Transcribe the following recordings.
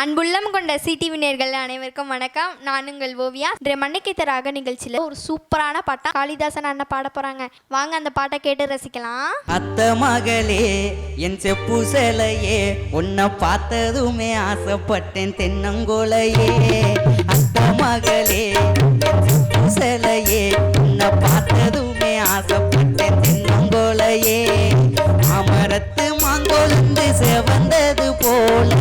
அன்புள்ளம் கொண்ட சிடிவி நேயர்கள் அனைவருக்கும் வணக்கம். நான் உங்கள் ஓவியா. இன்றைய மண்ணைக்கேத்த ராக நிகழ்ச்சியில் ஒரு சூப்பரான பாட்டா காளிதாசன் அண்ணன் பாட போறாங்க. வாங்க அந்த பாட்டை கேட்டு ரசிக்கலாம். அத்த மகளே என் செப்பு சேலையே, உன்னை பார்த்ததுமே ஆசைப்பட்டேன் தென்னங்கோலையே. அத்த மகளே என் செப்பு சேலையே, உன்னை பார்த்ததுமே ஆசைப்பட்டேன் தென்னங்கோலையே. அமரத்து மாங்கொழுந்து செவந்தது போல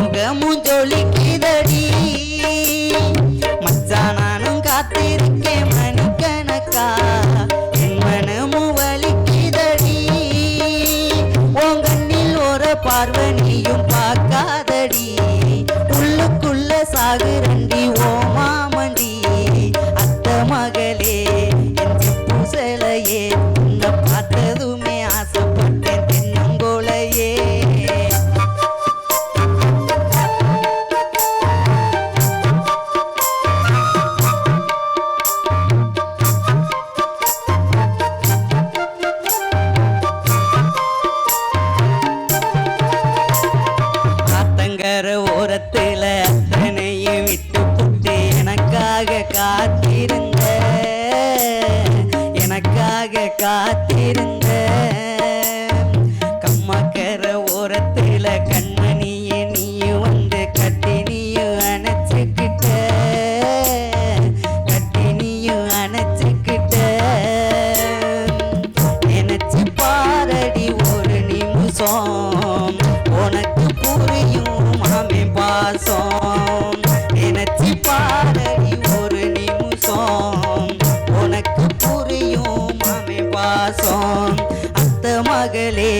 முகமும் ஜொலிக்குதடி. மச்சான் நானும் காத்திருக்கேன் மணிக்கணக்கா, என் மனமும் வலிக்குதடி. உன் கண்ணில் ஒரு பார்வனியும் பார்க்காதடி, உள்ளுக்குள்ள சாகுரண்டி ஓ மாமண்டி. அத்த மகளே என் செப்பு சேலையே, உன்னை பார்த்ததுமே ஆசைப்பட்டேன் தென்னங்கோலையே. ஓரத்துல அத்தனையும் விட்டு புட்டு எனக்காக காத்திருந்த கம்மாக்கர ஓரத்துல கண்மணியே நீயும் வந்து கட்டி நீயும் அணைச்சுக்கிட்ட நினைச்சு பாரடி ஒரு நிமிஷம், உனக்கு புரியும் மாமே பாசம். நினைச்சு பாரடி ஒரு நிமிஷம், உனக்கு புரியும் மாமே பாசம். அத்த மகளே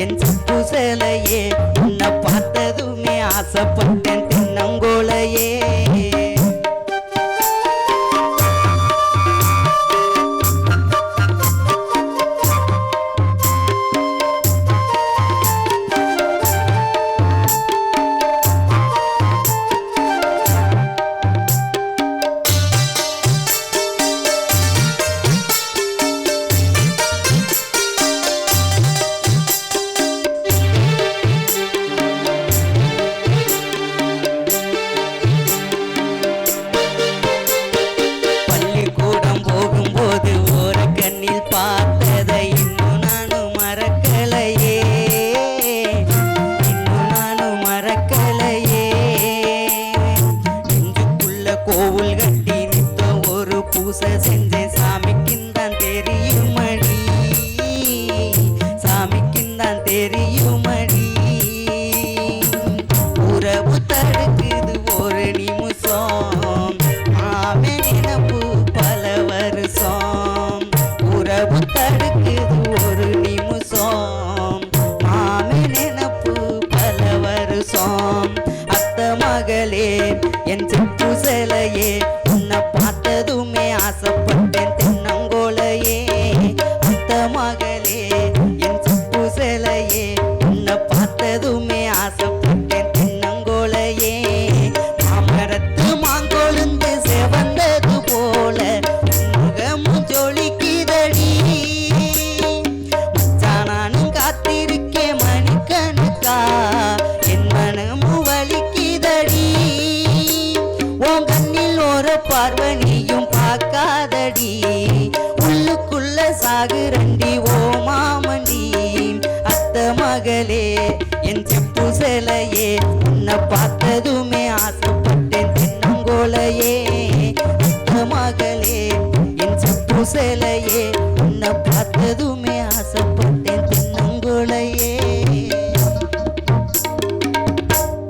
என் செப்பு சேலையே, உன்னை பார்த்ததுமே ஆசைப்பட்டேன் தென்னங்கோலையே. பார்த்ததை இன்னும் நானும் மறக்கலையே. நெஞ்சுக்குள்ள கோவில் கட்டி நித்த ஒரு பூசை செஞ்சேன், சாமிக்குந்தான் தெரியுமடி. உறவு தடுக்குது ஒரு நிமிஷம், மாமே நினப்பு பல வருஷம். உறவு தடுக்குது ஒரு நிமிஷம், மாமே நினப்பு பல வருஷம். அத்த மகளே என் செப்பு சேலையே, உன்னை பார்த்ததுமே ஆசைப்பட்டேன் தென்னங்கோலையே. அத்த மகளே என் செப்பு சேலையே, உன்னை பார்த்ததுமே ஆசைப்பட்டேன் தென்னங்கோலையே. மாமரத்து மாங்கொழுந்து செவந்தது போல முகமும் ஜொலிக்குதடி. மச்சான் நானும் காத்திருக்கேன் மணிக்கணக்கா, என் மனமும் வலிக்குதடி. உன் கண்ணில் ஒரு பார்வனியும் பார்க்காதடி, உள்ளுக்குள்ள சாகுரண்டி ஓ மாமண்டி. அத்த மகளே என் செப்பு சேலையே, உன்னை பார்த்ததுமே ஆசைப்பட்டேன் தென்னங்கோலையே. அத்த மகளே என் செப்பு சேலையே, உன்னை பார்த்ததுமே